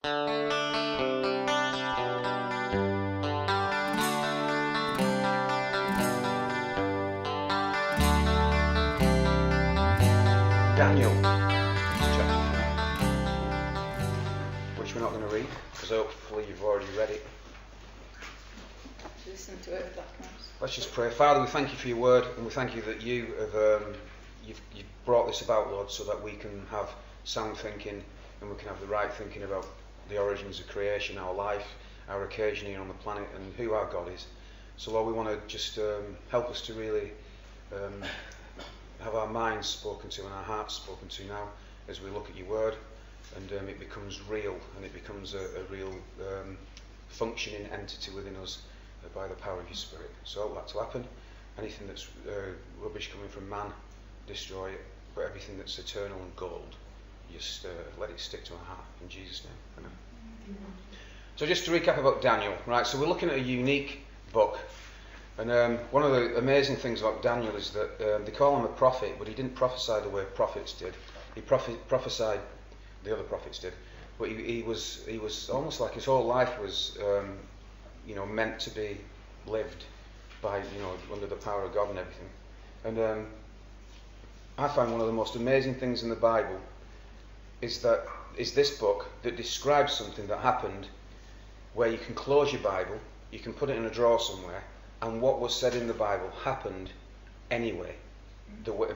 Daniel, chapter 5, which we're not going to read, because hopefully you've already read it. Listen to it if that comes. Let's just pray. Father, we thank you for your word, and we thank you that you have you've brought this about, Lord, so that we can have sound thinking, and we can have the right thinking about the origins of creation, our life, our occasion here on the planet, and who our God is. So, Lord, we want to just help us to really have our minds spoken to and our hearts spoken to now as we look at your word, and it becomes real, and it becomes a real functioning entity within us by the power of your Spirit. So help that to happen. Anything that's rubbish coming from man, destroy it, but everything that's eternal and gold, just let it stick to our heart. In Jesus' name, amen. So just to recap about Daniel, right, so we're looking at a unique book. And one of the amazing things about Daniel is that they call him a prophet, but he didn't prophesy the way prophets did. He prophesied, the other prophets did, but he was almost like his whole life was meant to be lived by, under the power of God and everything. And I find one of the most amazing things in the Bible is this book that describes something that happened, where you can close your Bible, you can put it in a drawer somewhere, and what was said in the Bible happened anyway,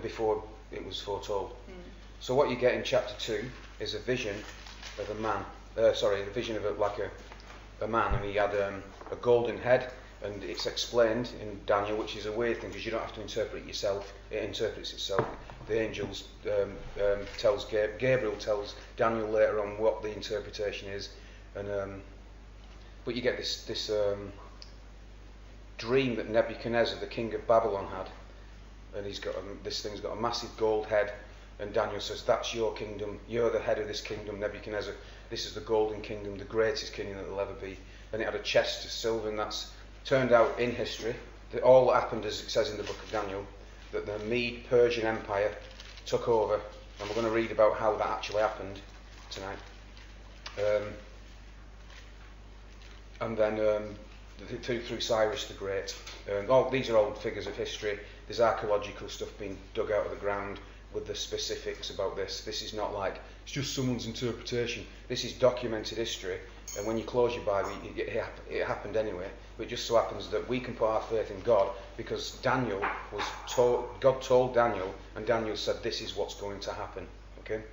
before it was foretold. So what you get in chapter 2 is a vision of a man. A vision of a man, and he had a golden head, and it's explained in Daniel, which is a weird thing because you don't have to interpret it yourself. It interprets itself. The angels Gabriel tells Daniel later on what the interpretation is, and but you get this dream that Nebuchadnezzar, the king of Babylon, had, and he's got this thing's got a massive gold head, and Daniel says, that's your kingdom, you're the head of this kingdom, Nebuchadnezzar, this is the golden kingdom, the greatest kingdom that will ever be. And it had a chest of silver, and that's turned out in history that all that happened, as it says in the book of Daniel, that the Mede-Persian Empire took over, and we're going to read about how that actually happened tonight. And then through Cyrus the Great. These are old figures of history. There's archaeological stuff being dug out of the ground with the specifics about this. This is not like it's just someone's interpretation. This is documented history, and when you close your Bible, it happened anyway. But it just so happens that we can put our faith in God because God told Daniel, and Daniel said this is what's going to happen. Okay,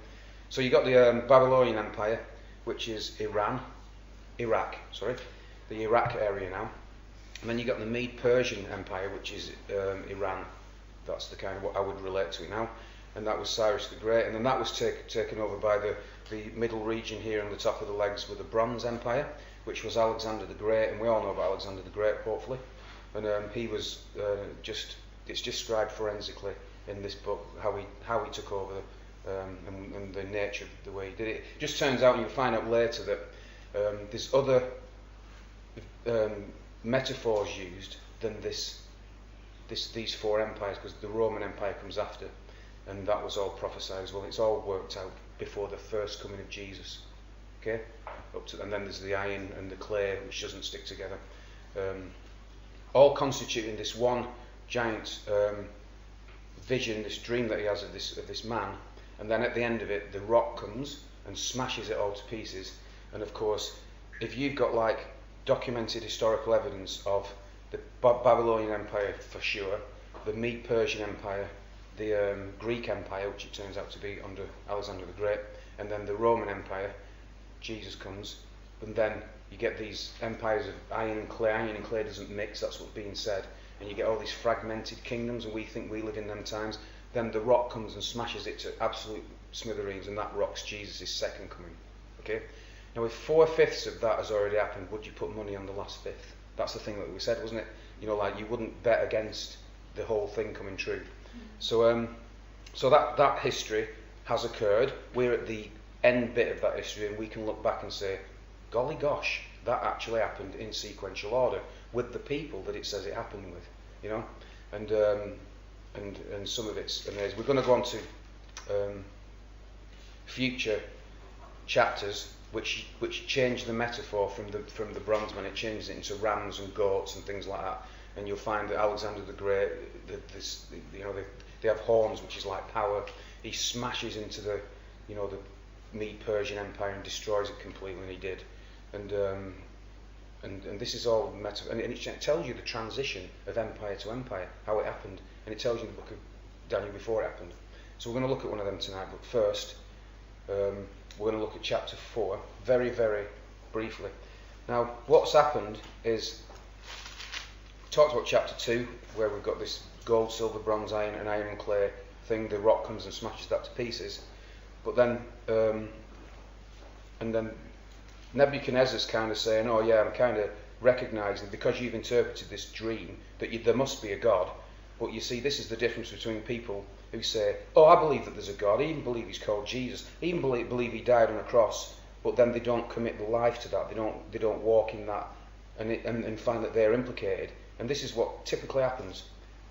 so you got the Babylonian Empire, which is the Iraq area now, and then you got the Mede-Persian Empire, which is Iran. That's the kind of what I would relate to it now, and that was Cyrus the Great, and then that was taken over by the middle region here on the top of the legs with the Bronze Empire, which was Alexander the Great, and we all know about Alexander the Great, hopefully, and he was it's described forensically in this book how he took over and the nature of the way he did it. It just turns out, and you'll find out later, that there's other metaphors used than these four empires, because the Roman Empire comes after, and that was all prophesied as well. It's all worked out before the first coming of Jesus. Okay, and then there's the iron and the clay, which doesn't stick together, all constituting this one giant vision, this dream that he has of this man. And then at the end of it, the rock comes and smashes it all to pieces. And of course, if you've got like documented historical evidence of the Babylonian Empire for sure, the Mede-Persian Empire, the Greek Empire, which it turns out to be under Alexander the Great, and then the Roman Empire, Jesus comes, and then you get these empires of iron and clay. Iron and clay doesn't mix, that's what's being said, and you get all these fragmented kingdoms, and we think we live in them times. Then the rock comes and smashes it to absolute smithereens, and that rock's Jesus' second coming. Okay? Now, if 4/5 of that has already happened, would you put money on the last fifth? That's the thing that we said, wasn't it? Like you wouldn't bet against the whole thing coming true. So that history has occurred. We're at the end bit of that history, and we can look back and say, golly gosh, that actually happened in sequential order with the people that it says it happened with, and some of it's amazing. We're going to go on to future chapters which changed the metaphor from the bronze man. It changes it into rams and goats and things like that. And you'll find that Alexander the Great, they have horns, which is like power. He smashes into the Mede-Persian Empire and destroys it completely, and he did. And this is all metaphor, and it tells you the transition of empire to empire, how it happened, and it tells you in the book of Daniel before it happened. So we're going to look at one of them tonight, but first we're going to look at chapter 4 very, very briefly. Now, what's happened is, we talked about chapter 2, where we've got this gold, silver, bronze, iron and clay thing. The rock comes and smashes that to pieces. But then, and then Nebuchadnezzar's kind of saying, oh yeah, I'm kind of recognising, because you've interpreted this dream, that there must be a God. But you see, this is the difference between people who say, oh, I believe that there's a God, I even believe he's called Jesus, I even believe he died on a cross, but then they don't commit the life to that, they don't walk in that, and find that they're implicated. And this is what typically happens.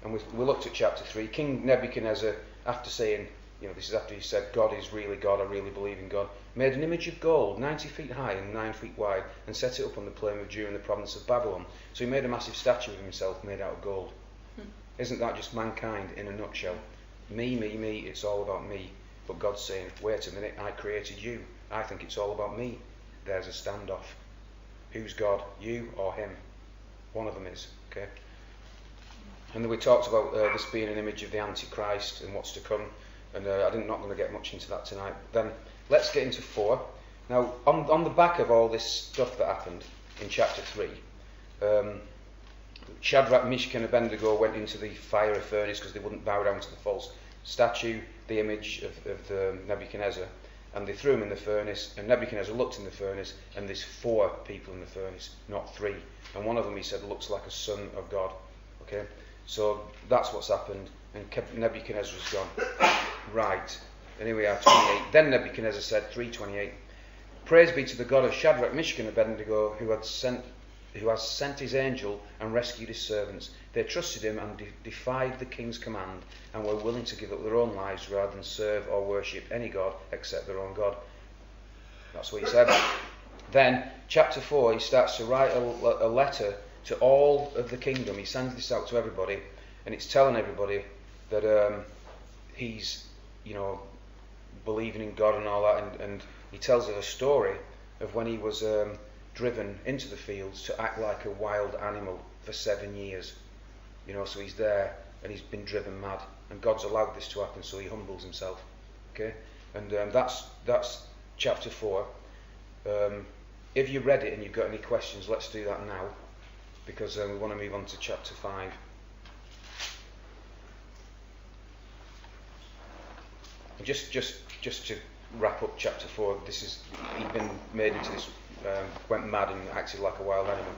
And we looked at chapter 3. King Nebuchadnezzar, after saying, this is after he said, God is really God, I really believe in God, made an image of gold, 90 feet high and 9 feet wide, and set it up on the plain of Judea in the province of Babylon. So he made a massive statue of himself made out of gold. Isn't that just mankind in a nutshell? Me, it's all about me. But God's saying, wait a minute, I created you. I think it's all about me. There's a standoff. Who's God, you or him? One of them is, okay? And then we talked about this being an image of the Antichrist and what's to come. And I'm not going to get much into that tonight. Then let's get into 4. Now, on the back of all this stuff that happened in chapter 3, Shadrach, Meshach and Abednego went into the fiery furnace because they wouldn't bow down to the false statue, the image of Nebuchadnezzar. And they threw him in the furnace, and Nebuchadnezzar looked in the furnace, and there's 4 people in the furnace, not 3. And one of them, he said, looks like a son of God. Okay? So that's what's happened, and Nebuchadnezzar has gone, right. And here we are, 28. Then Nebuchadnezzar said, 3:28, praise be to the God of Shadrach, Meshach and Abednego, who has sent his angel and rescued his servants. They trusted him and defied the king's command, and were willing to give up their own lives rather than serve or worship any god except their own God. That's what he said. Then, chapter 4, he starts to write a letter to all of the kingdom. He sends this out to everybody, and it's telling everybody that he's, believing in God and all that, and he tells us a story of when he was driven into the fields to act like a wild animal for 7 years. So he's there, and he's been driven mad, and God's allowed this to happen, so he humbles himself. Okay, and that's chapter 4. If you read it and you've got any questions, let's do that now, because we want to move on to chapter 5. And just to wrap up chapter 4, he'd been made into this, went mad and acted like a wild animal.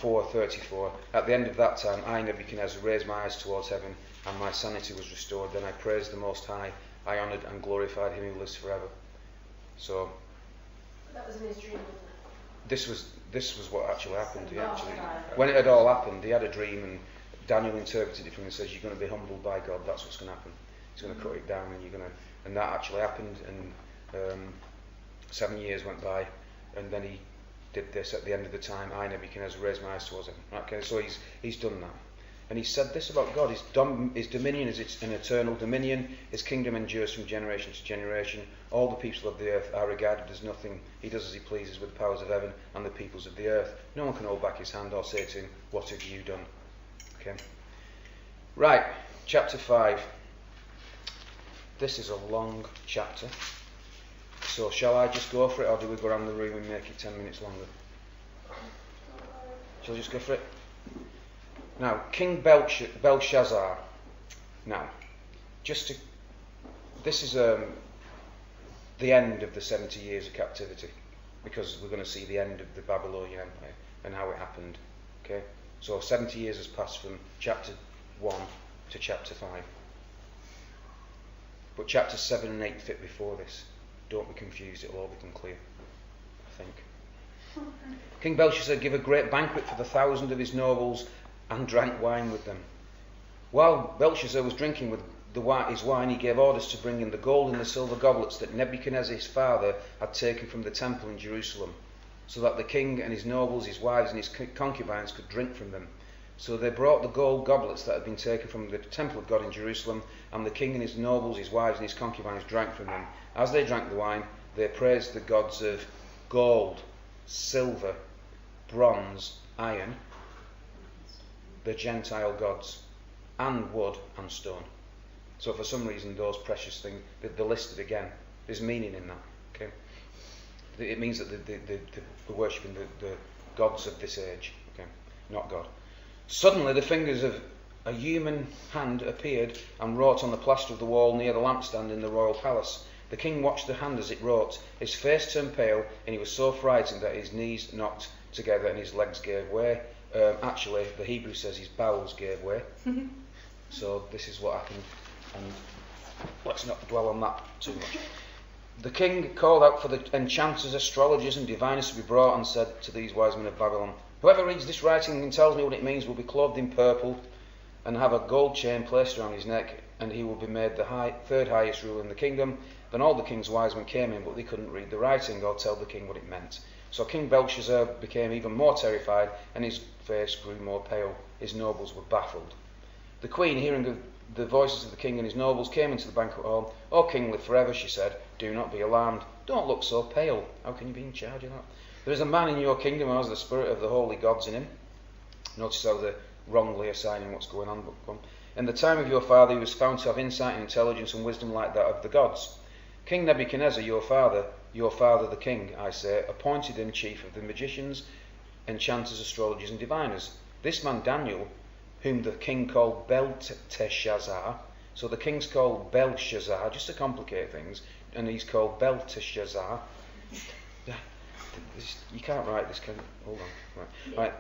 4:34. At the end of that time, I, Nebuchadnezzar, raised my eyes towards heaven, and my sanity was restored. Then I praised the Most High. I honoured and glorified him who lives forever. So that was in his dream, wasn't it? This was what actually happened. When it had all happened, he had a dream, and Daniel interpreted it for him and says, you're going to be humbled by God. That's what's going to happen. He's going to cut it down, and that actually happened. And 7 years went by, and then he did this at the end of the time. I, Nebuchadnezzar, raised my eyes towards him. Okay, so he's done that. And he said this about God: his dominion is an eternal dominion. His kingdom endures from generation to generation. All the people of the earth are regarded as nothing. He does as he pleases with the powers of heaven and the peoples of the earth. No one can hold back his hand or say to him, what have you done? Okay. Right, chapter 5. This is a long chapter. So shall I just go for it, or do we go around the room and make it 10 minutes longer? Shall I just go for it? Now, King Belshazzar. Now, this is the end of the 70 years of captivity, because we're going to see the end of the Babylonian Empire and how it happened. Okay, so 70 years has passed from chapter 1 to chapter 5. But chapters 7 and 8 fit before this. Don't be confused, it'll all become clear, I think. King Belshazzar gave a great banquet for the 1,000 of his nobles and drank wine with them. While Belshazzar was drinking with his wine, he gave orders to bring in the gold and the silver goblets that Nebuchadnezzar his father had taken from the temple in Jerusalem, so that the king and his nobles, his wives and his concubines could drink from them. So they brought the gold goblets that had been taken from the temple of God in Jerusalem, and the king and his nobles, his wives and his concubines drank from them. As they drank the wine, they praised the gods of gold, silver, bronze, iron, the Gentile gods, and wood and stone. So for some reason those precious things, they're listed again. There's meaning in that. Okay, it means that they're worshipping the gods of this age. Okay, not God. Suddenly the fingers of a human hand appeared and wrote on the plaster of the wall near the lampstand in the royal palace. The king watched the hand as it wrote. His face turned pale, and he was so frightened that his knees knocked together and his legs gave way. Actually, the Hebrew says his bowels gave way. So this is what happened, and let's not dwell on that too much. The king called out for the enchanters, astrologers and diviners to be brought, and said to these wise men of Babylon, "Whoever reads this writing and tells me what it means will be clothed in purple and have a gold chain placed around his neck, and he will be made the third highest ruler in the kingdom." Then all the king's wise men came in, but they couldn't read the writing or tell the king what it meant. So King Belshazzar became even more terrified, and his face grew more pale. His nobles were baffled. The queen, hearing the voices of the king and his nobles, came into the banquet hall. "O king, live forever," she said. "Do not be alarmed. Don't look so pale. How can you be in charge of that? There is a man in your kingdom who has the spirit of the holy gods in him." Notice how they're wrongly assigning what's going on. "In the time of your father, he was found to have insight and intelligence and wisdom like that of the gods. King Nebuchadnezzar, your father the king, I say, appointed him chief of the magicians, enchanters, astrologers and diviners. This man Daniel, whom the king called Belteshazzar," so the king's called Belshazzar, just to complicate things, and he's called Belteshazzar. You can't write this, can you? Hold on. Right.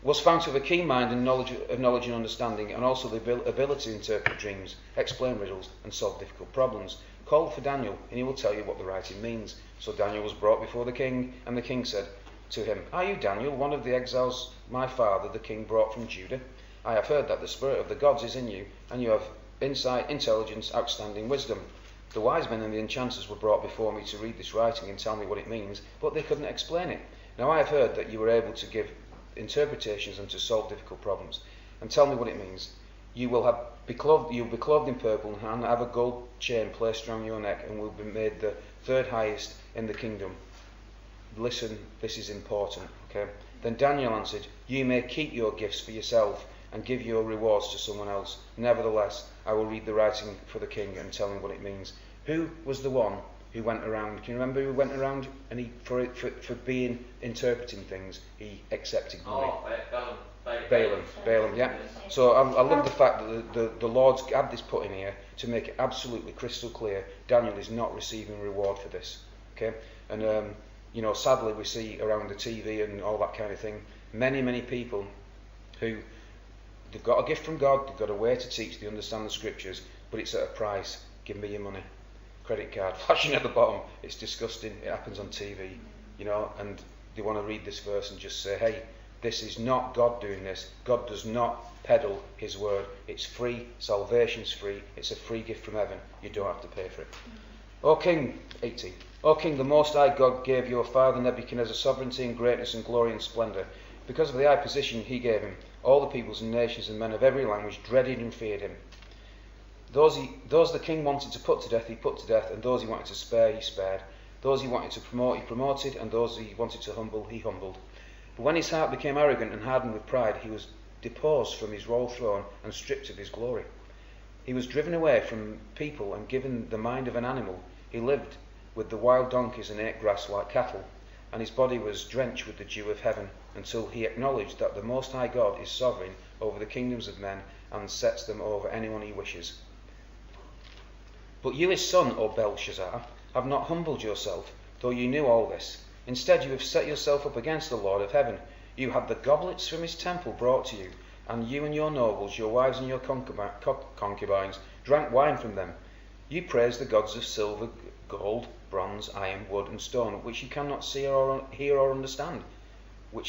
"Was found to have a keen mind and knowledge and understanding, and also the ability to interpret dreams, explain riddles, and solve difficult problems. Call for Daniel, and he will tell you what the writing means." So Daniel was brought before the king, and the king said to him, "Are you Daniel, one of the exiles my father, the king, brought from Judah? I have heard that the spirit of the gods is in you, and you have insight, intelligence, outstanding wisdom. The wise men and the enchanters were brought before me to read this writing and tell me what it means, but they couldn't explain it. Now I have heard that you were able to give interpretations and to solve difficult problems. And tell me what it means. You will be clothed in purple and have a gold chain placed around your neck, and will be made the third highest in the kingdom." Listen, this is important. Okay. Then Daniel answered, "You may keep your gifts for yourself and give your rewards to someone else. Nevertheless, I will read the writing for the king and tell him what it means." Who was the one who went around? Can you remember who went around? And he, for being interpreting things, he accepted money. Balaam, yeah. So I love the fact that the Lord's had this put in here to make it absolutely crystal clear. Daniel is not receiving reward for this. Okay, and sadly we see around the TV and all that kind of thing, many people who they've got a gift from God, they've got a way to teach, they understand the scriptures, but it's at a price. Give me your money. Credit card flashing at the bottom. It's disgusting. It happens on TV, and they want to read this verse and just say, hey, this is not God doing this. God does not peddle his word. It's free. Salvation's free. It's a free gift from heaven. You don't have to pay for it. O King, 18. O King, the Most High God gave your father Nebuchadnezzar sovereignty and greatness and glory and splendour. Because of the high position he gave him, all the peoples and nations and men of every language dreaded and feared him. Those the king wanted to put to death, he put to death, and those he wanted to spare, he spared. Those he wanted to promote, he promoted, and those he wanted to humble, he humbled. But when his heart became arrogant and hardened with pride, he was deposed from his royal throne and stripped of his glory. He was driven away from people and given the mind of an animal. He lived with the wild donkeys and ate grass like cattle, and his body was drenched with the dew of heaven, until he acknowledged that the Most High God is sovereign over the kingdoms of men and sets them over anyone he wishes. But you, his son, O Belshazzar, have not humbled yourself, though you knew all this. Instead, you have set yourself up against the Lord of heaven. You had the goblets from his temple brought to you, and you and your nobles, your wives and your concubines, drank wine from them. You praised the gods of silver, gold, bronze, iron, wood, and stone, which you cannot see or hear or understand. But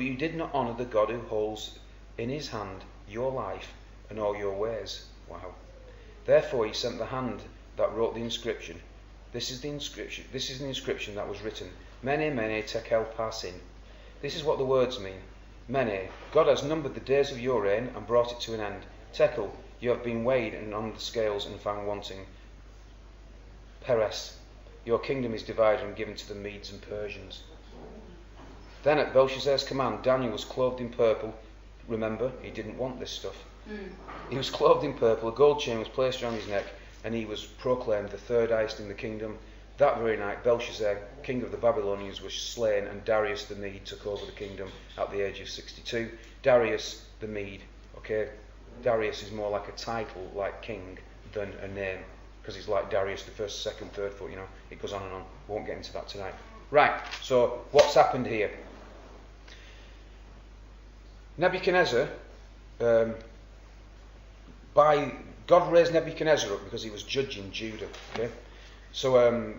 you did not honour the God who holds in his hand your life and all your ways. Wow. Therefore he sent the hand that wrote the inscription. This is the inscription that was written. Mene, mene, tekel parsin. This is what the words mean. Mene, God has numbered the days of your reign and brought it to an end. Tekel, you have been weighed and on the scales and found wanting. Peres, your kingdom is divided and given to the Medes and Persians. Then at Belshazzar's command, Daniel was clothed in purple. Remember, he didn't want this stuff. He was clothed in purple, a gold chain was placed around his neck, and he was proclaimed the third highest in the kingdom. That very night, Belshazzar, king of the Babylonians, was slain, and Darius the Mede took over the kingdom at the age of 62. Darius the Mede, okay? Darius is more like a title, like king, than a name, because he's like Darius the first, second, third, fourth, it goes on and on. We won't get into that tonight. Right, so what's happened here? Nebuchadnezzar, God raised Nebuchadnezzar up because he was judging Judah. Okay, so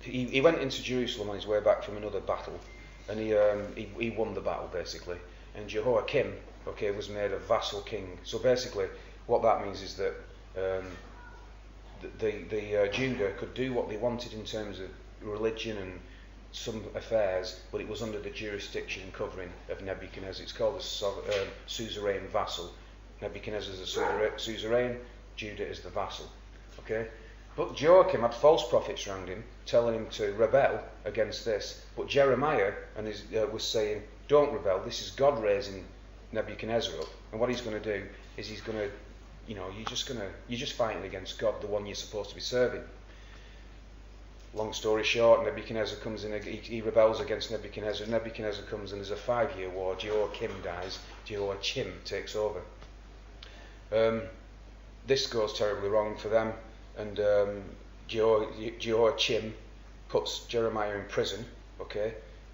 he went into Jerusalem on his way back from another battle, and he won the battle basically. And Jehoiakim, was made a vassal king. So basically, what that means is that the Judah could do what they wanted in terms of religion and some affairs, but it was under the jurisdiction and covering of Nebuchadnezzar. It's called a suzerain vassal. Nebuchadnezzar is the suzerain, Judah is the vassal. Okay? But Joachim had false prophets around him, telling him to rebel against this. But Jeremiah was saying, don't rebel, this is God raising Nebuchadnezzar up. And what he's going to do is he's going to, you're just fighting against God, the one you're supposed to be serving. Long story short, Nebuchadnezzar comes in, he rebels against Nebuchadnezzar. Nebuchadnezzar comes in, there's a 5-year war. Jehoiakim dies, Jehoiachim takes over. This goes terribly wrong for them, and Jehoiachim puts Jeremiah in prison,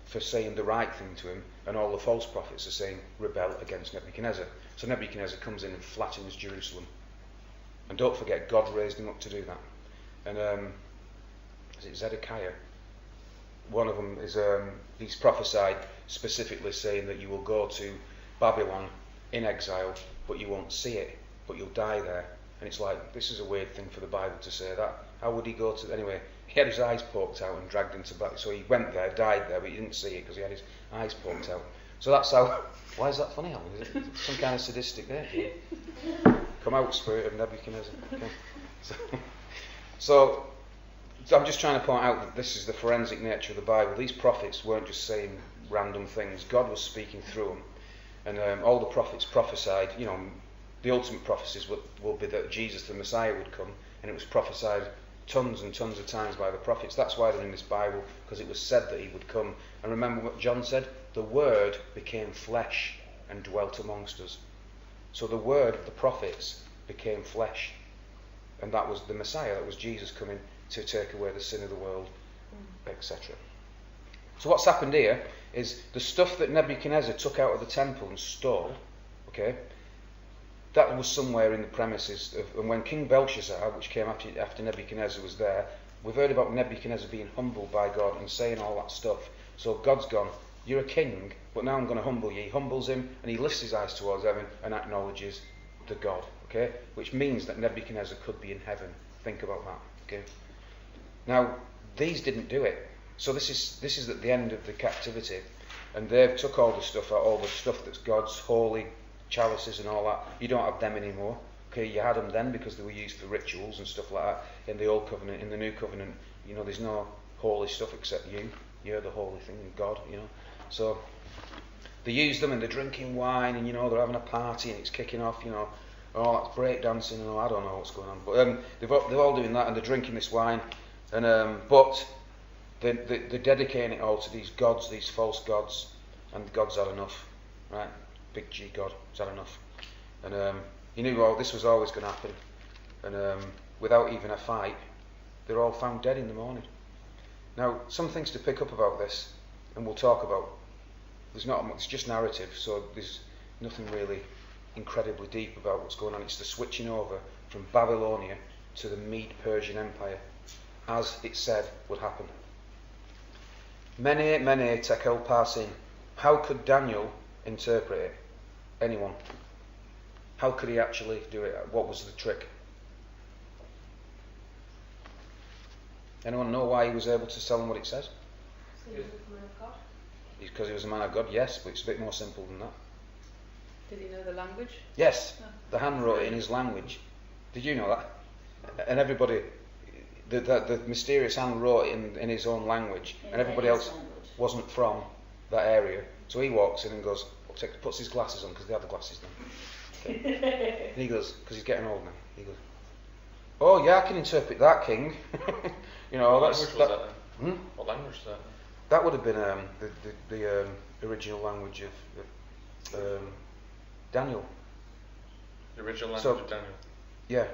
for saying the right thing to him, and all the false prophets are saying, rebel against Nebuchadnezzar. So Nebuchadnezzar comes in and flattens Jerusalem. And don't forget, God raised him up to do that. And is it Zedekiah? One of them is, he's prophesied specifically saying that you will go to Babylon in exile, but you won't see it, but you'll die there. And it's like, this is a weird thing for the Bible to say that. How would he go to, anyway, he had his eyes poked out and dragged into Babylon. So he went there, died there, but he didn't see it because he had his eyes poked out. So that's how, why is that funny, Alan? Is it some kind of sadistic there? Come out, spirit of Nebuchadnezzar. Okay. So I'm just trying to point out that this is the forensic nature of the Bible. These prophets weren't just saying random things. God was speaking through them. And all the prophets prophesied, the ultimate prophecies will be that Jesus the Messiah would come, and it was prophesied tons and tons of times by the prophets. That's why they're in this Bible, because it was said that he would come. And remember what John said? The Word became flesh and dwelt amongst us. So the Word of the prophets became flesh, and that was the Messiah, that was Jesus coming to take away the sin of the world, etc. So what's happened here is the stuff that Nebuchadnezzar took out of the temple and stole, that was somewhere in the premises of, and when King Belshazzar, which came after Nebuchadnezzar was there, we've heard about Nebuchadnezzar being humbled by God and saying all that stuff. So God's gone, you're a king, but now I'm going to humble you. He humbles him and he lifts his eyes towards heaven and acknowledges the God, which means that Nebuchadnezzar could be in heaven. Think about that, Now, these didn't do it. So this is at the end of the captivity, and they've took all the stuff out, all the stuff that's God's holy chalices and all that. You don't have them anymore. You had them then because they were used for rituals and stuff like that. In the old covenant, in the new covenant, there's no holy stuff except you. You're the holy thing, God. So they use them and they're drinking wine and they're having a party and it's kicking off. That's breakdancing and I don't know what's going on. But they're all doing that and they're drinking this wine. And but they're dedicating it all to these gods, these false gods, and God's had enough, right? Big G God, has had enough. And he knew this was always going to happen. And without even a fight, they're all found dead in the morning. Now, some things to pick up about this, and we'll talk about. There's not much, it's just narrative, so there's nothing really incredibly deep about what's going on. It's the switching over from Babylonia to the Mede-Persian Empire, as it said would happen. Mene, mene, tekel parsin. How could Daniel interpret it? Anyone? How could he actually do it? What was the trick? Anyone know why he was able to tell them what it says? So he was a man of God. Because he was a man of God, yes, but it's a bit more simple than that. Did he know the language? Yes, Oh. the hand wrote it in his language. Did you know that? And everybody, the mysterious hand wrote it in his own language, and everybody else wasn't from that area. So he walks in and goes, puts his glasses on, because they have the glasses now. Okay. And he goes, because he's getting old now, he goes, oh yeah, I can interpret that, King. You know, What that's language was that then? Hmm? What language was that? That would have been the original language of Daniel. The original language So- of Daniel. Yeah,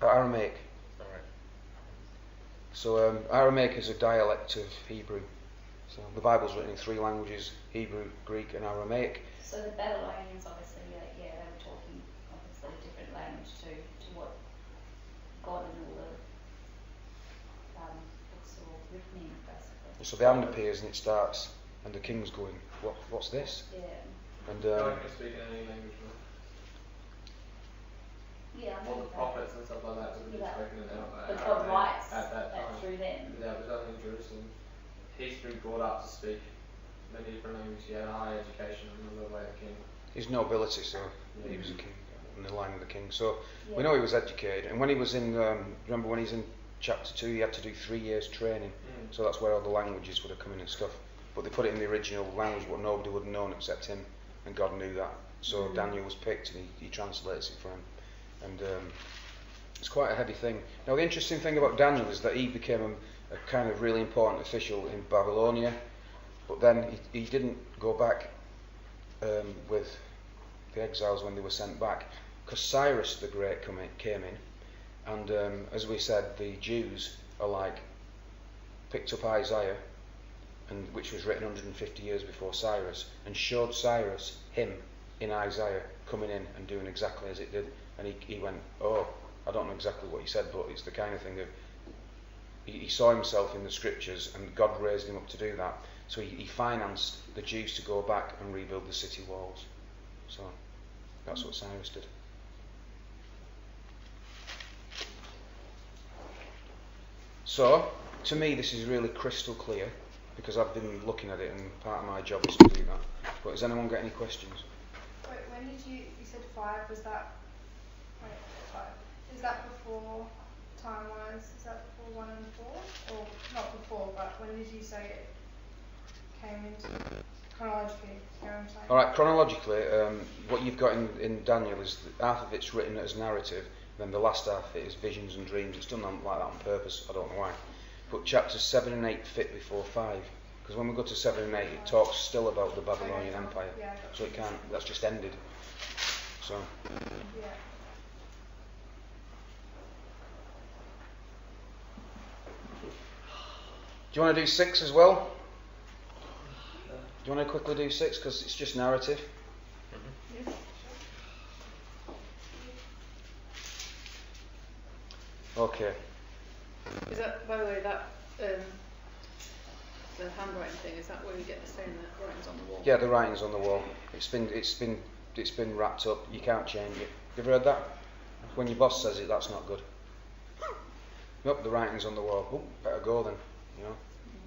Aramaic. Alright. So Aramaic is a dialect of Hebrew. So the Bible's written in 3 languages: Hebrew, Greek, and Aramaic. So the Babylonians obviously, they were talking obviously a different language to what God and all the books are all written in, basically. So the hand appears and it starts, and the king's going, what's this? Yeah. And God can speak in any language, right? Yeah, I All think the prophets and stuff like that would have been spoken in but God Aramaic writes at that time. through them. Yeah, it was only in Jerusalem. He's been brought up to speak many different languages. He had a high education and the way of king. his nobility, so Yeah. he was a king, in the line of the king. So Yeah. we know he was educated. And when he was in, remember when he's in chapter 2, he had to do 3 years training. So that's where all the languages would have come in and stuff. But they put it in the original language, what nobody would have known except him, and God knew that. So Daniel was picked, and he translates it for him. And it's quite a heavy thing. Now the interesting thing about Daniel is that he became a kind of really important official in Babylonia, but then he didn't go back with the exiles when they were sent back, because Cyrus the Great came in, and as we said, the Jews are like, picked up Isaiah, and which was written 150 years before Cyrus, and showed Cyrus him in Isaiah coming in and doing exactly as it did. And he went, oh, I don't know exactly what he said, but it's the kind of thing that he saw himself in the scriptures, and God raised him up to do that. So he financed the Jews to go back and rebuild the city walls. So that's what Cyrus did. So, to me, this is really crystal clear, because I've been looking at it, and part of my job is to do that. But has anyone got any questions? Wait, when did you said 5, was that, 5, is that before, time-wise, is that before 1 and 4? Or, not before, but when did you say it came into, chronologically, you know what I'm saying? Alright, chronologically, what you've got in Daniel is that half of it's written as narrative, then the last half of it is visions and dreams. It's done like that on purpose, I don't know why. But chapters 7 and 8 fit before 5, because when we go to 7 and 8, it talks still about the Babylonian Empire, Yeah, so it can't, that's just ended. So, yeah. do you want to do 6 as well? Do you want to quickly do 6, because it's just narrative? Okay. Is that, by the way, that the handwriting thing? Is that where you get the saying that writing's on the wall? Yeah, the writing's on the wall. It's been wrapped up. You can't change it. You ever heard that? When your boss says it, that's not good. Nope, the writing's on the wall. Oh, better go then. You know.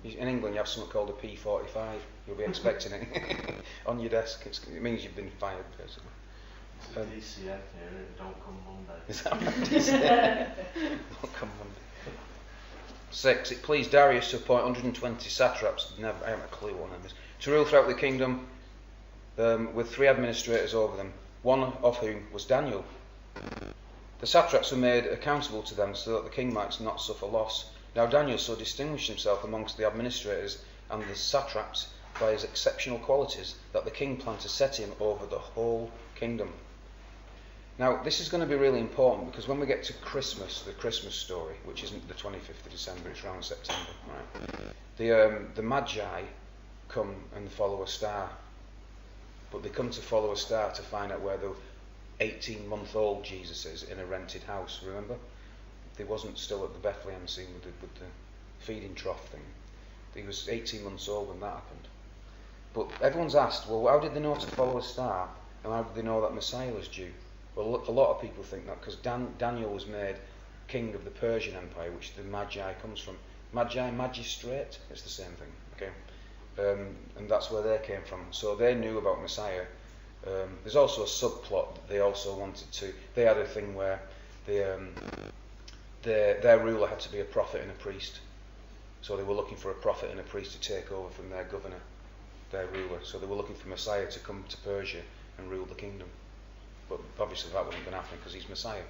In England, you have something called a P45. You'll be expecting it on your desk. It means you've been fired, basically. DCF here, don't come Monday. Is that right? Don't come Monday. 6. It pleased Darius to appoint 120 satraps. I haven't a clue what that is. To rule throughout the kingdom, with 3 administrators over them, one of whom was Daniel. The satraps were made accountable to them so that the king might not suffer loss. Now Daniel so distinguished himself amongst the administrators and the satraps by his exceptional qualities that the king planned to set him over the whole kingdom. Now this is going to be really important, because when we get to Christmas, the Christmas story, which isn't the 25th of December, it's around September, right? The Magi come and follow a star, but they come to follow a star to find out where the 18-month-old Jesus is in a rented house. Remember, he wasn't still at the Bethlehem scene with the feeding trough thing. He was 18 months old when that happened. But everyone's asked, well, how did they know to follow a star, and how did they know that Messiah was due? Well, a lot of people think that because Daniel was made king of the Persian Empire, which the Magi comes from. Magi, magistrate, it's the same thing. Okay, and that's where they came from. So they knew about Messiah. There's also a subplot that they also wanted to. They had a thing where their ruler had to be a prophet and a priest. So they were looking for a prophet and a priest to take over from their governor, their ruler. So they were looking for Messiah to come to Persia and rule the kingdom. But obviously that wasn't going to happen because he's Messiah.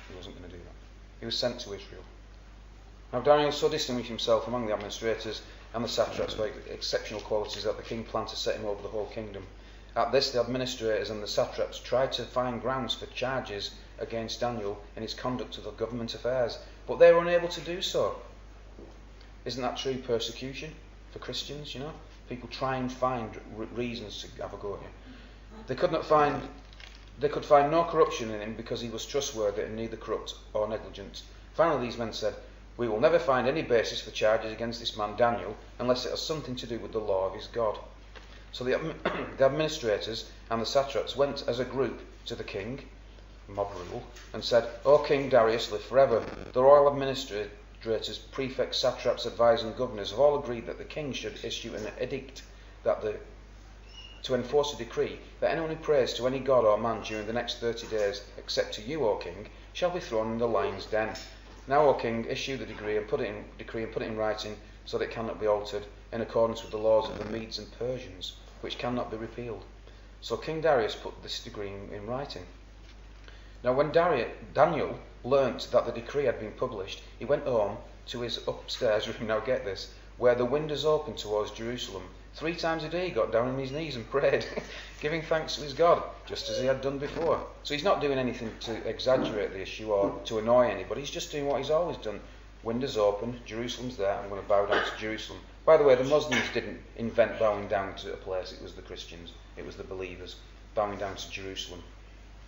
He wasn't going to do that. He was sent to Israel. Now Daniel so distinguished himself among the administrators and the satraps by exceptional qualities that the king planned to set him over the whole kingdom. At this, the administrators and the satraps tried to find grounds for charges against Daniel in his conduct of the government affairs, but they were unable to do so. Isn't that true persecution for Christians, you know? People try and find reasons to have a go at you. They could find no corruption in him because he was trustworthy and neither corrupt or negligent. Finally, these men said, "We will never find any basis for charges against this man Daniel unless it has something to do with the law of his God." So the administrators and the satraps went as a group to the king, mob rule, and said, "O King Darius, live forever. The royal administrators, prefects, satraps, advisors and governors have all agreed that the king should issue an edict to enforce a decree that anyone who prays to any god or man during the next 30 days, except to you, O king, shall be thrown in the lion's den. Now, O king, issue the decree and put it in writing so that it cannot be altered, in accordance with the laws of the Medes and Persians, which cannot be repealed." So King Darius put this decree in writing. Now when Daniel learnt that the decree had been published, he went home to his upstairs room, now get this, where the windows opened towards Jerusalem. 3 times a day he got down on his knees and prayed, giving thanks to his God, just as he had done before. So he's not doing anything to exaggerate the issue or to annoy anybody, he's just doing what he's always done. Windows open, Jerusalem's there, I'm going to bow down to Jerusalem. By the way, the Muslims didn't invent bowing down to a place, it was the Christians, it was the believers, bowing down to Jerusalem.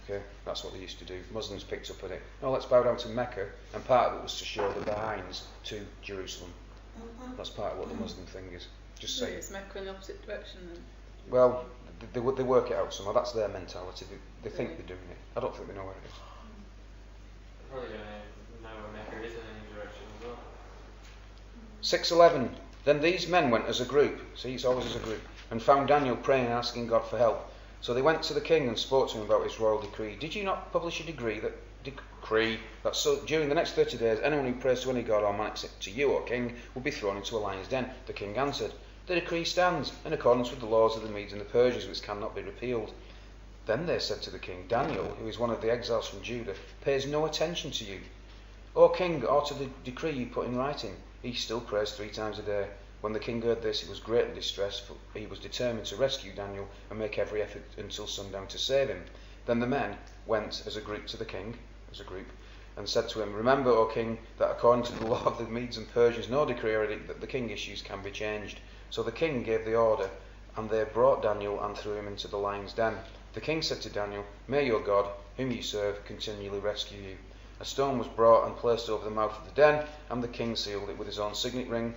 Okay, that's what they used to do. Muslims picked up on it. No, let's bow down to Mecca, and part of it was to show the behinds to Jerusalem. That's part of what the Muslim thing is. Just say Is Mecca in the opposite direction then? Well, they work it out somehow. That's their mentality. They think they're doing it. I don't think they know where it is. They're probably going to know where Mecca is in any direction as well. 6:11. Then these men went as a group. See, it's always as a group. And found Daniel praying and asking God for help. So they went to the king and spoke to him about his royal decree. "Did you not publish a decree that so during the next 30 days anyone who prays to any god or man except to you, O king, will be thrown into a lion's den?" The king answered, "The decree stands in accordance with the laws of the Medes and the Persians, which cannot be repealed." Then they said to the king, "Daniel, who is one of the exiles from Judah, pays no attention to you, O king, or to the decree you put in writing. He still prays 3 times a day." When the king heard this, he was greatly distressed, for he was determined to rescue Daniel and make every effort until sundown to save him. Then the men went as a group to the king, and said to him, "Remember, O king, that according to the law of the Medes and Persians, no decree or edict that the king issues can be changed." So the king gave the order, and they brought Daniel and threw him into the lion's den. The king said to Daniel, "May your God, whom you serve, continually rescue you." A stone was brought and placed over the mouth of the den, and the king sealed it with his own signet ring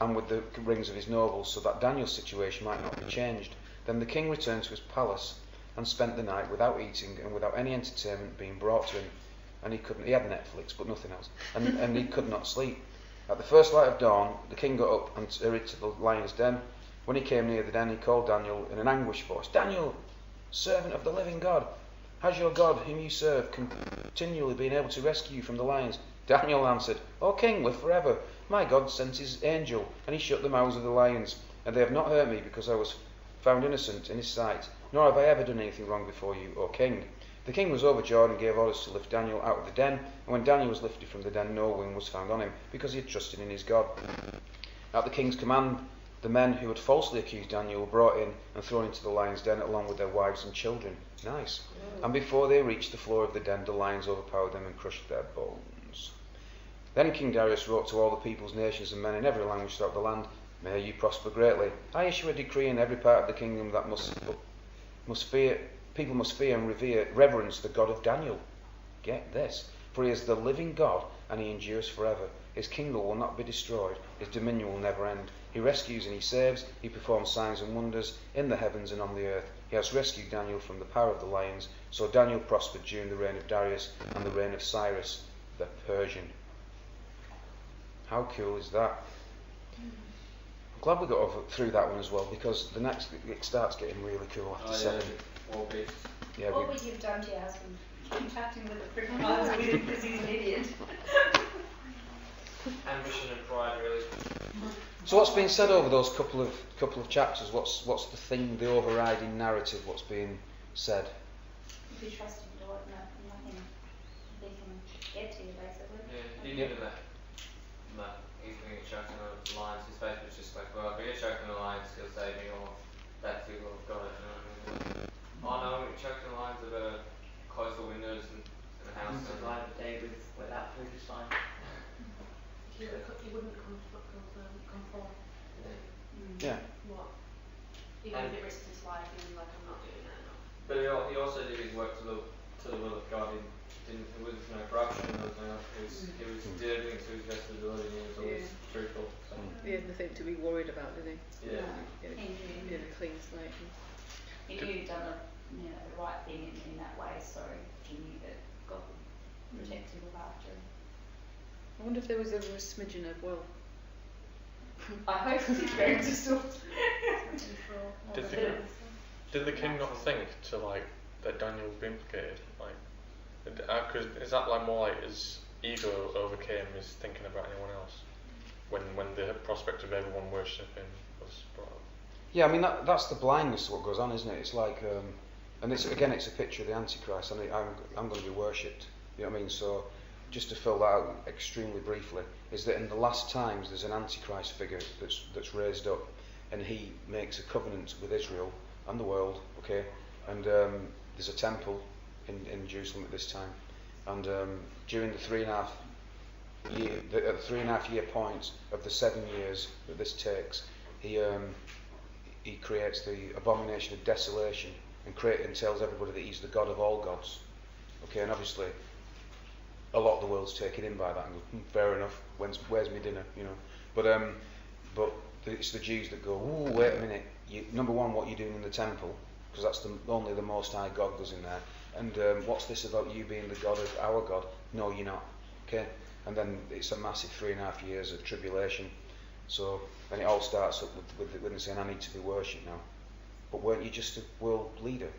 and with the rings of his nobles, so that Daniel's situation might not be changed. Then the king returned to his palace and spent the night without eating and without any entertainment being brought to him. And he had Netflix but nothing else, and he could not sleep. At the first light of dawn, the king got up and hurried to the lion's den. When he came near the den, he called Daniel in an anguished voice, "Daniel, servant of the living God, has your God, whom you serve, continually been able to rescue you from the lions?" Daniel answered, "O king, live forever. My God sent his angel, and he shut the mouths of the lions, and they have not hurt me because I was found innocent in his sight, nor have I ever done anything wrong before you, O king." The king was overjoyed and gave orders to lift Daniel out of the den, and when Daniel was lifted from the den, no wound was found on him, because he had trusted in his God. At the king's command, the men who had falsely accused Daniel were brought in and thrown into the lion's den along with their wives and children. Nice. And before they reached the floor of the den, the lions overpowered them and crushed their bones. Then King Darius wrote to all the peoples, nations and men in every language throughout the land, "May you prosper greatly. I issue a decree in every part of the kingdom that people must fear and reverence the God of Daniel." Get this. "For he is the living God, and he endures forever. His kingdom will not be destroyed. His dominion will never end. He rescues and he saves. He performs signs and wonders in the heavens and on the earth. He has rescued Daniel from the power of the lions. So Daniel prospered during the reign of Darius and the reign of Cyrus the Persian. How cool is that? I'm glad we got through that one as well, because the next it starts getting really cool after 7. War beasts. Yeah, What would you have done to your husband? Chatting with a criminal with him because he's an idiot. Ambition and pride, really. So what's being said over those couple of chapters? What's the thing, the overriding narrative? What's being said? If you trust him to what nothing they can get to you, basically. Yeah, even in that he's going to get choked in the lines, his faith was just like, well, if I get choked in the lines, he'll save me, or that's the will of God, you know what I mean? Oh no, I'm getting choked in the lines, I better close the windows in the house. Survive a day without food is fine. He wouldn't conform. Yeah. What? Even if it risks his life, he was like, I'm not doing that. No. But he also did his work to the will of God. There was no corruption. He did everything to his best ability. And he was always truthful. So. He had nothing to be worried about, did he? Yeah. He had a clean slate. He knew he'd done the right thing in that way, so he knew that God would protect him, look after him. I wonder if there was ever a smidgen of will. I hope he's very distorted. Did the king not think to like that Daniel would be implicated? Like, cause is that like more like his ego overcame his thinking about anyone else when the prospect of everyone worshipping was brought up? Yeah, I mean that's the blindness of what goes on, isn't it? It's like, and it's a picture of the Antichrist. I mean, I'm going to be worshipped. You know what I mean? So, just to fill that out extremely briefly, is that in the last times there's an Antichrist figure that's raised up, and he makes a covenant with Israel and the world. Okay, and there's a temple in Jerusalem at this time, and during the 3.5 year point of the 7 years that this takes, he creates the abomination of desolation and tells everybody that he's the God of all gods. Okay, and obviously a lot of the world's taken in by that and go, fair enough, where's my dinner, you know. But it's the Jews that go, ooh, wait a minute, number one, what you're doing in the temple, because that's only the Most High God goes in there, and what's this about you being the God of our God? No, you're not. Okay, and then it's a massive 3.5 years of tribulation. So then it all starts up with them saying, I need to be worshipped now. But weren't you just a world leader?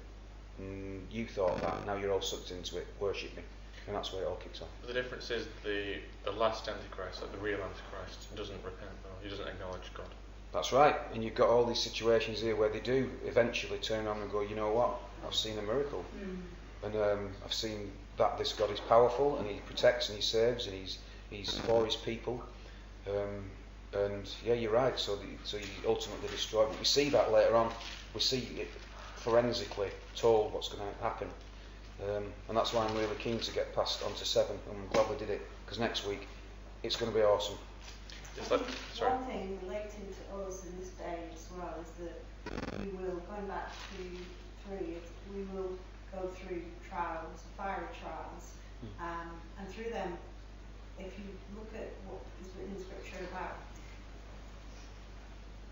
And you thought that, now you're all sucked into it, worship me. And that's where it all kicks off. The difference is the last Antichrist, like the real Antichrist, doesn't repent though. He doesn't acknowledge God. That's right. And you've got all these situations here where they do eventually turn around and go, you know what, I've seen a miracle. And I've seen that this God is powerful and he protects and he saves and he's for his people. And yeah, you're right. So you ultimately destroy. But we see that later on. We see it forensically told what's going to happen. And that's why I'm really keen to get past onto 7. And I'm glad we did it, because next week it's going to be awesome. One thing relating to us in this day as well is that we will, going back to 3, we will go through trials, fiery trials, and through them, if you look at what is written in Scripture about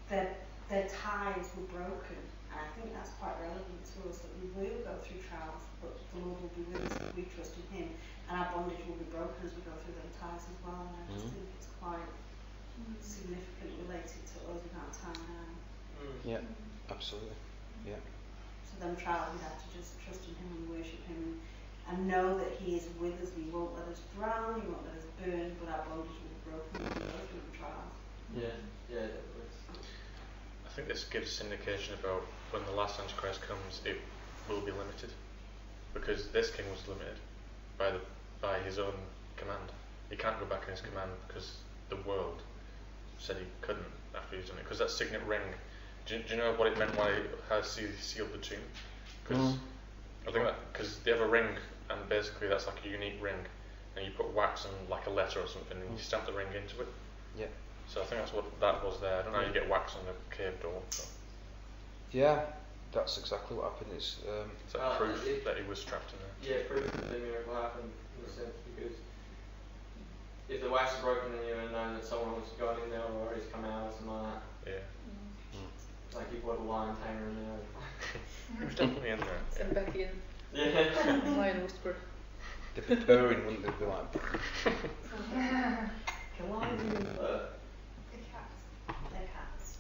their ties were broken, and I think that's quite relevant to us, that we will go through trials, but the Lord will be with us if we trust in Him, and our bondage will be broken as we go through them ties as well. And I just think it's quite significant related to us in our time now. Yeah, absolutely. Yeah. So them trials, we have to just trust in Him and worship Him, and know that He is with us. He won't let us drown, He won't let us burn, but our bondage will be broken when we go through the trials. Yeah, definitely. I think this gives an indication about when the last Antichrist comes, it will be limited, because this king was limited by his own command. He can't go back on his command because the world said he couldn't after he's done it. Because that signet ring, do you know what it meant? Why how he sealed the tomb? Because I think that because they have a ring, and basically that's like a unique ring, and you put wax on like a letter or something, and you stamp the ring into it. Yeah. So I think that's what that was there. I don't know how you get wax on a cave door. So. Yeah, that's exactly what happened. It's that proof that he was trapped in there. Yeah, proof that the miracle happened in a sense, because if the wax is broken, then you would know that someone has gone in there or he's come out or something like that. Yeah. Like you put a lion tamer in there. It was definitely in there. Send Becky in. Yeah. Lion whisperer. They'd be purring, wouldn't they? They'd be like. Can lions even purr? The cats.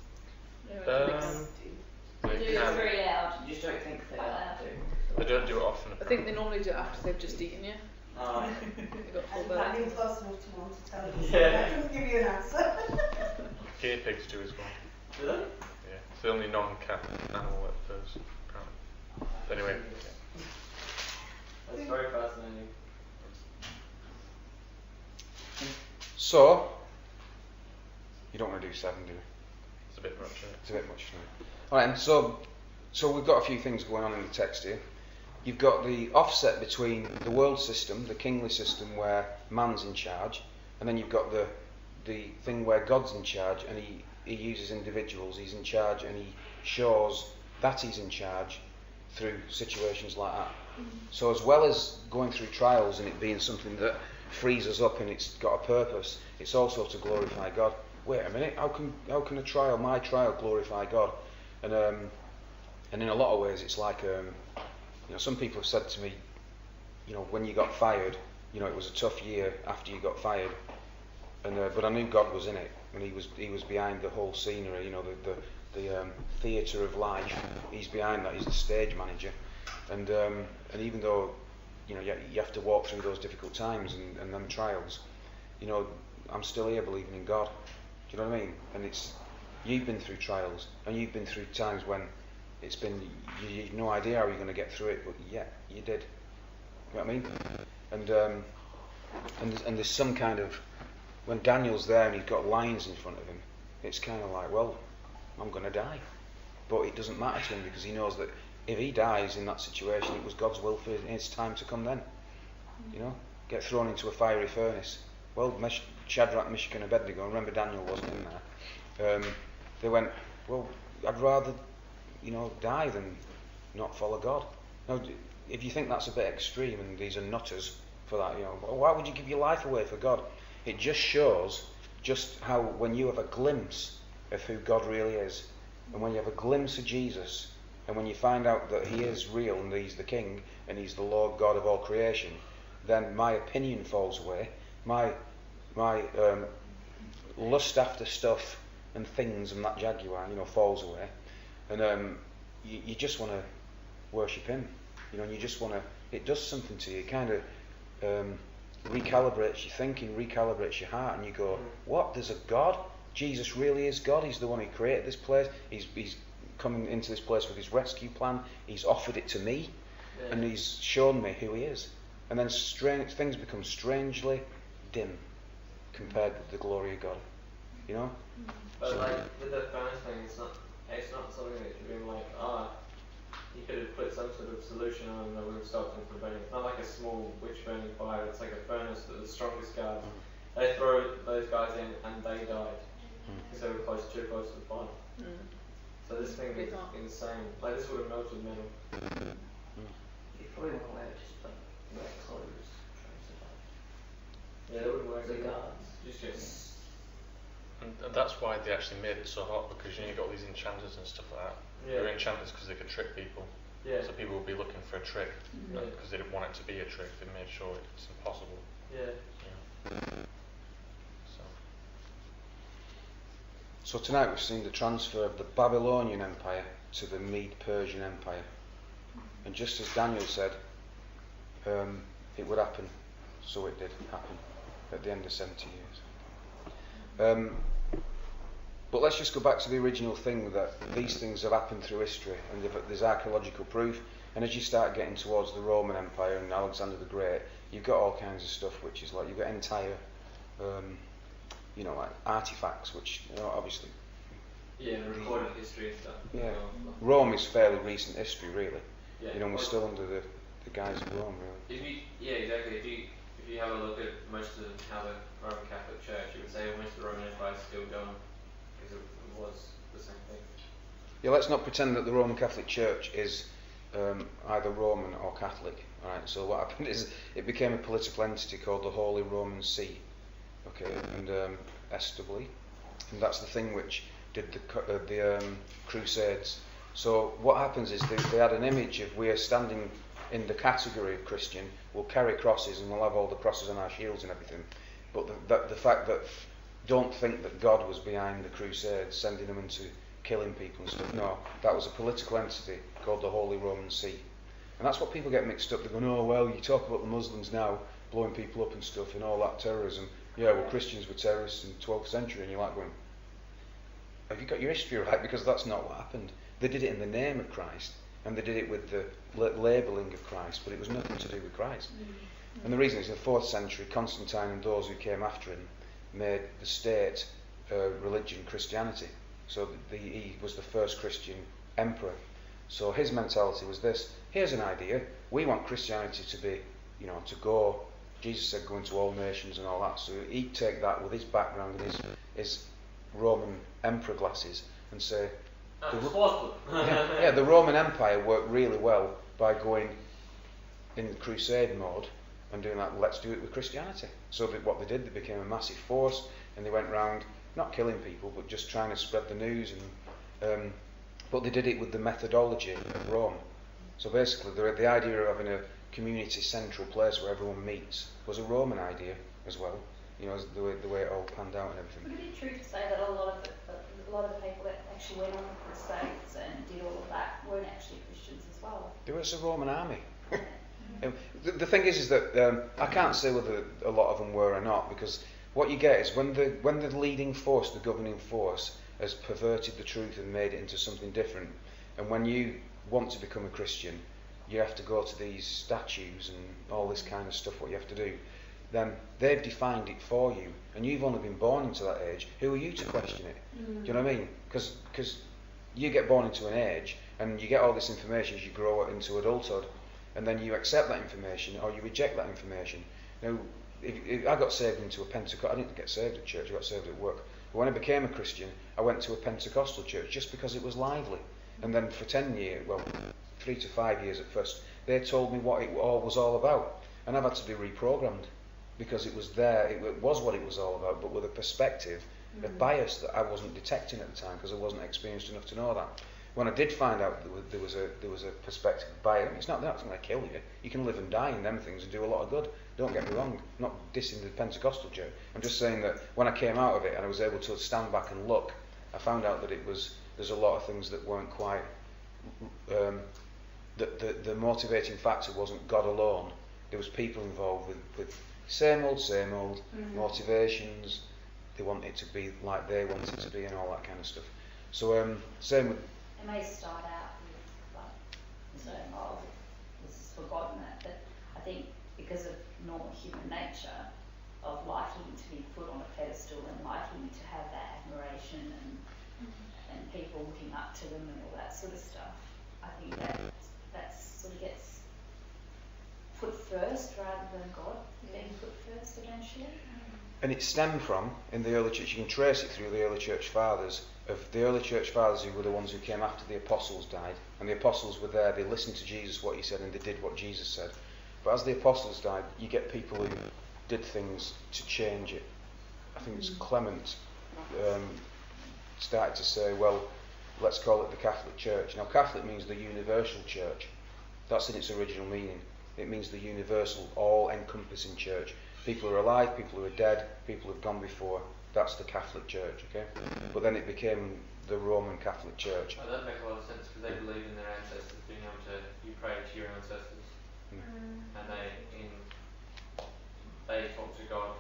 They're cats. They It's can. very loud. You just don't think they Quite have loud. to. They don't do it often. I think they normally do it after they've just eaten you. Oh. They've got full And that belly. being close enough to one to tell you. Yeah. I couldn't give you an answer. Guinea pigs do as well. Do they? Yeah. It's the only non-cat animal that does, apparently. Anyway. That's very fascinating. So, you don't want to do 7, do you? It's a bit much, isn't it? It's a bit much for me. Alright, so we've got a few things going on in the text here. You've got the offset between the world system, the kingly system where man's in charge, and then you've got the thing where God's in charge and he uses individuals, he's in charge and he shows that he's in charge through situations like that. So as well as going through trials and it being something that frees us up and it's got a purpose, it's also to glorify God. Wait a minute, how can a trial, my trial, glorify God? And in a lot of ways it's like some people have said to me, when you got fired, it was a tough year after you got fired, and but I knew God was in it, and He was behind the whole scenery, the theatre of life. He's behind that. He's the stage manager, and even though you have to walk through those difficult times and them trials, I'm still here believing in God. Do you know what I mean? And you've been through trials, and you've been through times when it's been you've no idea how you're going to get through it, but yeah, you did. You know what I mean? And there's some kind of, when Daniel's there and he's got lions in front of him, it's kind of like, well, I'm going to die, but it doesn't matter to him because he knows that if he dies in that situation, it was God's will for his time to come then. Get thrown into a fiery furnace. Well, Shadrach, Meshach and Abednego, remember Daniel wasn't in there, they went, well, I'd rather die than not follow God. Now, if you think that's a bit extreme and these are nutters for that, why would you give your life away for God? It just shows just how when you have a glimpse of who God really is, and when you have a glimpse of Jesus, and when you find out that He is real and He's the King and He's the Lord God of all creation, then my opinion falls away. My lust after stuff and things and that jaguar, falls away. And you just want to worship Him, and you just want to. It does something to you. It kind of recalibrates your thinking, recalibrates your heart, and you go, "What? There's a God? Jesus really is God. He's the one who created this place. He's coming into this place with His rescue plan. He's offered it to me, and He's shown me who He is." And then things become strangely dim compared with the glory of God. But like with the furnace thing, it's not something that could be like, you could have put some sort of solution on that would have stopped them from burning. It's not like a small witch burning fire, it's like a furnace that the strongest guards, they throw those guys in and they died. Because they were too close to the fire. So this thing is insane. Like this would have melted metal. You probably want to wear clothes, trying to survive. Yeah, that wouldn't work. The guards. Just And that's why they actually made it so hot, because you got these enchanters and stuff like that. They were enchanters because they could trick people. Yeah. So people would be looking for a trick, because they didn't want it to be a trick. They made sure it's impossible. Yeah. So tonight we've seen the transfer of the Babylonian Empire to the Mede-Persian Empire. And just as Daniel said, it would happen, so it did happen at the end of 70 years. But let's just go back to the original thing, that these things have happened through history, and there's archaeological proof. And as you start getting towards the Roman Empire and Alexander the Great, you've got all kinds of stuff, which is like you've got entire, like artifacts, which obviously. Yeah, recorded history and stuff. Yeah, Rome is fairly recent history, really. Yeah. We're still under the guise of Rome, really. Exactly. If you have a look at most of how the Roman Catholic Church, you would say almost the Roman Empire is still going, because it was the same thing. Yeah, let's not pretend that the Roman Catholic Church is either Roman or Catholic. Right? So what happened is it became a political entity called the Holy Roman See, okay, and SW, and that's the thing which did the Crusades. So what happens is they had an image of we are standing in the category of Christian, we'll carry crosses and we'll have all the crosses on our shields and everything, but the fact that don't think that God was behind the Crusades, sending them into killing people and stuff. No, that was a political entity called the Holy Roman See. And that's what people get mixed up. They go, oh, well, you talk about the Muslims now, blowing people up and stuff and all that terrorism. Yeah, well, Christians were terrorists in the 12th century, and you're like going, have you got your history right? Because that's not what happened. They did it in the name of Christ, and they did it with the labelling of Christ, but it was nothing to do with Christ. And the reason is in the 4th century, Constantine and those who came after him made the state religion Christianity. So he was the first Christian emperor. So his mentality was this: here's an idea, we want Christianity to be, to go, Jesus said go into all nations and all that, so he'd take that with his background and his Roman emperor glasses and say, the Roman Empire worked really well by going in crusade mode and doing that, let's do it with Christianity. So what they did, they became a massive force, and they went round, not killing people, but just trying to spread the news, and but they did it with the methodology of Rome. So basically, the idea of having a community central place where everyone meets was a Roman idea as well. The way it all panned out and everything. Would it be true to say that a lot of the people that actually went on the Crusades and did all of that weren't actually Christians as well? There was a Roman army. The thing is that I can't say whether a lot of them were or not, because what you get is when the leading force, the governing force, has perverted the truth and made it into something different, and when you want to become a Christian, you have to go to these statues and all this kind of stuff, what you have to do, then they've defined it for you, and you've only been born into that age. Who are you to question it? Do you know what I mean? Because you get born into an age, and you get all this information as you grow into adulthood, and then you accept that information or you reject that information. Now, if I got saved into a Pentecostal, I didn't get saved at church, I got saved at work. But when I became a Christian, I went to a Pentecostal church just because it was lively. And then for 3 to 5 years at first, they told me what it all was all about. And I've had to be reprogrammed because it was there, it was what it was all about, but with a perspective, a bias that I wasn't detecting at the time because I wasn't experienced enough to know that. When I did find out there was a perspective bias, it's not that's going to kill you. You can live and die in them things and do a lot of good. Don't get me wrong. I'm not dissing the Pentecostal church. I'm just saying that when I came out of it and I was able to stand back and look, I found out that there's a lot of things that weren't quite. The motivating factor wasn't God alone. There was people involved with same old motivations. They want it to be like they want it to be and all that kind of stuff. So same with. It may start out with saying, "Oh, this is forgotten," but I think because of normal human nature of liking to be put on a pedestal and liking to have that admiration and people looking up to them and all that sort of stuff, I think that sort of gets put first rather than God being put first eventually. And it stemmed from, in the early church, you can trace it through the early church fathers, of the early church fathers who were the ones who came after the apostles died. And the apostles were there, they listened to Jesus, what he said, and they did what Jesus said. But as the apostles died, you get people who did things to change it. I think it's Clement started to say, well, let's call it the Catholic Church. Now, Catholic means the universal church. That's in its original meaning. It means the universal, all-encompassing church. People who are alive, people who are dead, people who have gone before. That's the Catholic Church, okay? But then it became the Roman Catholic Church. Oh, that makes a lot of sense because they believe in their ancestors, being able to, you pray to your ancestors, and they talk to God.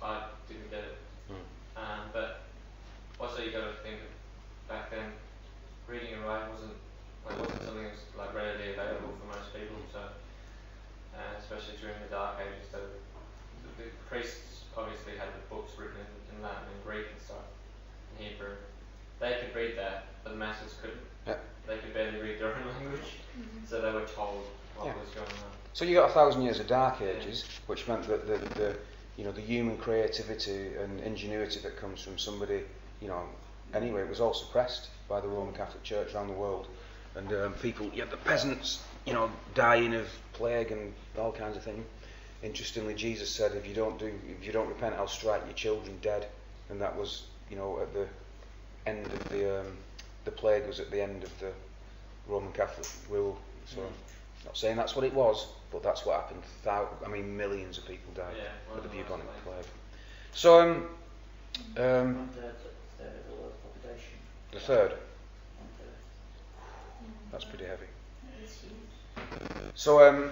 I didn't get it. But also you got to think back then, reading and writing wasn't something that was like readily available for most people. So, especially during the Dark Ages, the priests obviously had the books written in Latin and Greek and stuff, in Hebrew. They could read that, but the masses couldn't. Yeah. They could barely read their own language, so they were told what was going on. So you got 1,000 years of Dark Ages, which meant that the human creativity and ingenuity that comes from somebody, anyway, it was all suppressed by the Roman Catholic Church around the world, and people, the peasants, dying of plague and all kinds of things. interestingly, Jesus said, if you don't repent, I'll strike your children dead. And that was, at the end of the plague was at the end of the Roman Catholic rule. So, not saying that's what it was, but that's what happened. Millions of people died with the bubonic plague. So, the third. That's pretty heavy. So,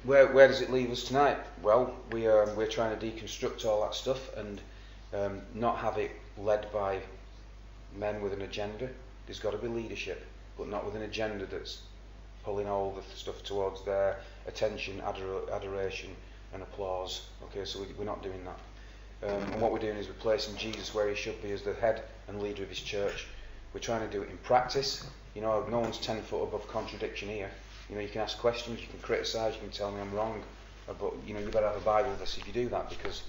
where does it leave us tonight? Well, we're trying to deconstruct all that stuff and not have it led by men with an agenda. There's got to be leadership, but not with an agenda that's pulling all the stuff towards their attention, adoration and applause. Okay, so we're not doing that. And what we're doing is we're placing Jesus where he should be as the head and leader of his church. We're trying to do it in practice. No one's 10 foot above contradiction here. You can ask questions, you can criticise, you can tell me I'm wrong, but you better have a Bible with us if you do that, because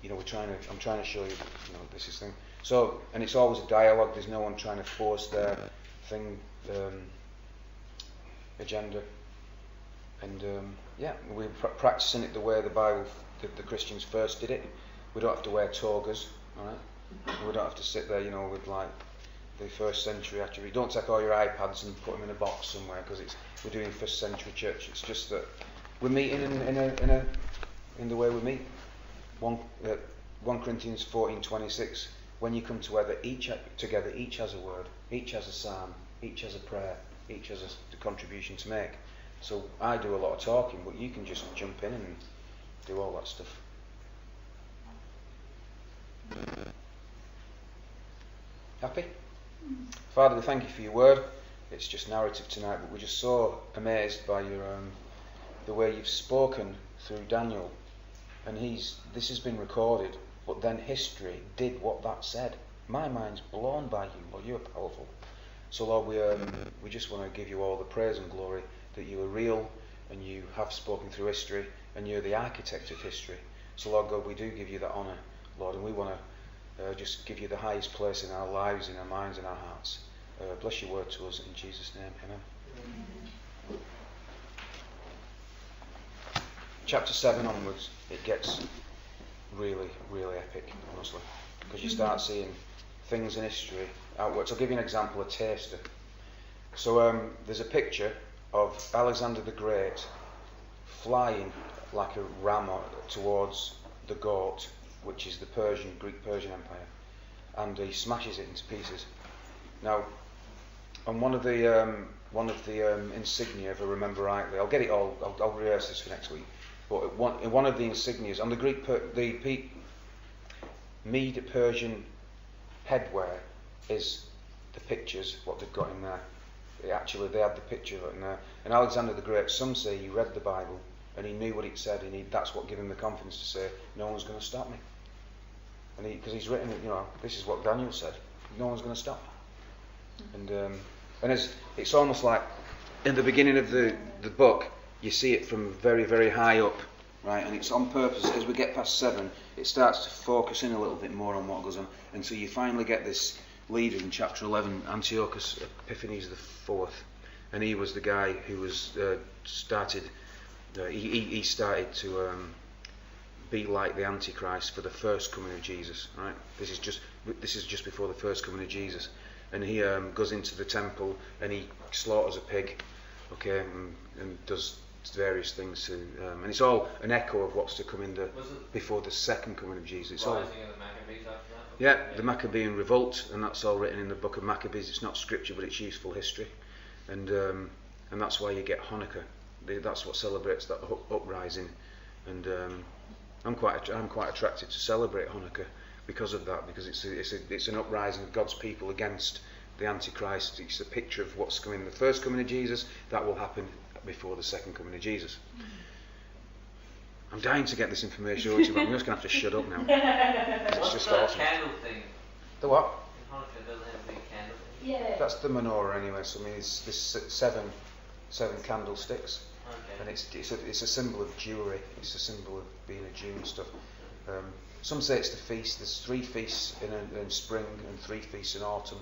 I'm trying to show you this is thing. So, and it's always a dialogue. There's no one trying to force their thing, agenda, and we're practicing it the way the Bible, the Christians first did it. We don't have to wear togas, all right? We don't have to sit there, with like the first century actually. Don't take all your iPads and put them in a box somewhere, because we're doing first century church. It's just that we're meeting in the way we meet. 1 Corinthians 14:26. When you come together, each has a word, each has a psalm, each has a prayer, each has a contribution to make. So I do a lot of talking, but you can just jump in and do all that stuff. Happy? Father, we thank you for your word. It's just narrative tonight, but we're just so amazed by your the way you've spoken through Daniel. And this has been recorded, but then history did what that said. My mind's blown by you, Lord. You're powerful. So Lord, we just want to give you all the praise and glory that you are real and you have spoken through history and you're the architect of history. So Lord God, we do give you that honour, Lord, and we want to just give you the highest place in our lives, in our minds, in our hearts. Bless your word to us in Jesus' name. Amen. Chapter 7 onwards, it gets really, really epic, honestly, because you start seeing things in history outwards. I'll give you an example, a taster. So there's a picture of Alexander the Great flying like a ram towards the goat, which is the Greek-Persian Empire, and he smashes it into pieces. Now, on one of the insignia, if I remember rightly, I'll get it all. I'll rehearse this for next week. But in one of the insignias on the Mede-Persian headwear is the pictures, what they've got in there. They had the picture in there. And Alexander the Great, some say he read the Bible and he knew what it said, and that's what gave him the confidence to say, no one's going to stop me. And because he's written, this is what Daniel said, no one's going to stop me. And it's almost like in the beginning of the book, you see it from very, very high up, right? And it's on purpose. As we get past 7, it starts to focus in a little bit more on what goes on. And so you finally get this leader in chapter 11, Antiochus Epiphanes IV. And he was the guy who was started to be like the Antichrist for the first coming of Jesus, right? This is just before the first coming of Jesus. And he goes into the temple and he slaughters a pig, okay, and does various things to, and it's all an echo of what's to come before the second coming of Jesus. It's all, Rising of the Maccabees after that? Yeah, the Maccabean revolt, and that's all written in the book of Maccabees. It's not scripture, but it's useful history, and that's why you get Hanukkah. That's what celebrates that uprising, and I'm quite attracted to celebrate Hanukkah because of that, because it's an uprising of God's people against the Antichrist. It's a picture of what's coming, the first coming of Jesus. That will happen before the second coming of Jesus. I'm dying to get this information over to you, but I'm just going to have to shut up now. It's just awesome. Candle thing? The what? In Hanukkah doesn't have a big candle thing. Yeah. That's the menorah anyway. So I mean, it's this seven candlesticks, Okay. and it's a symbol of Jewry. It's a symbol of being a Jew and stuff. Some say it's the feast. There's 3 feasts in spring and 3 feasts in autumn,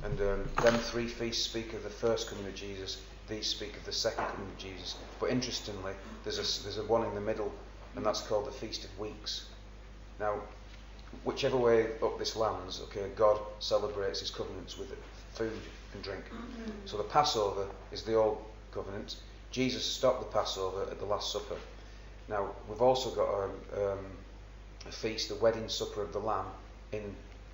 and them 3 feasts speak of the first coming of Jesus. These speak of the second coming of Jesus. But interestingly, there's a one in the middle and that's called the Feast of Weeks. Now, whichever way up this lands, okay, God celebrates his covenants with food and drink. So the Passover is the old covenant. Jesus stopped the Passover at the Last Supper. Now, we've also got a feast, the wedding supper of the Lamb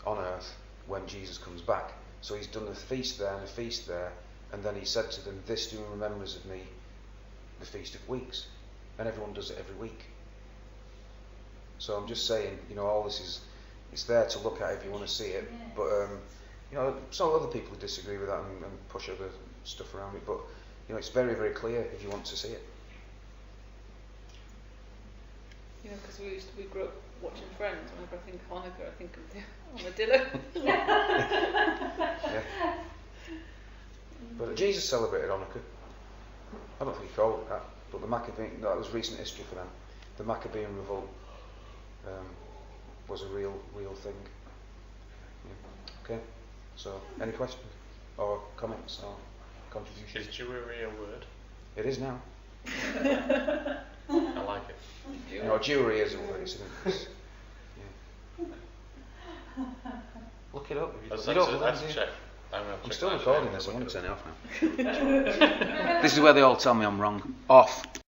on earth when Jesus comes back. So he's done a feast there and a feast there, and then he said to them, "This do in remembrance of me, the Feast of Weeks." And everyone does it every week. So I'm just saying, all this it's there to look at if you want to see it. But some other people disagree with that and push other stuff around it. But it's very, very clear if you want to see it. Because we grew up watching Friends. Whenever I think of Hanukkah, I think of the armadillo. Yeah. But Jesus celebrated Hanukkah. I don't think he called it that, but the Maccabean, that was recent history for them. The Maccabean revolt was a real thing. Yeah. Okay. So, any questions or comments or contributions? Is Jewry a word? It is now. I like it. Jewry is a word, isn't it? Yeah. Look it up. That's check. I'm still recording this. I'm going to turn it off now. This is where they all tell me I'm wrong. Off.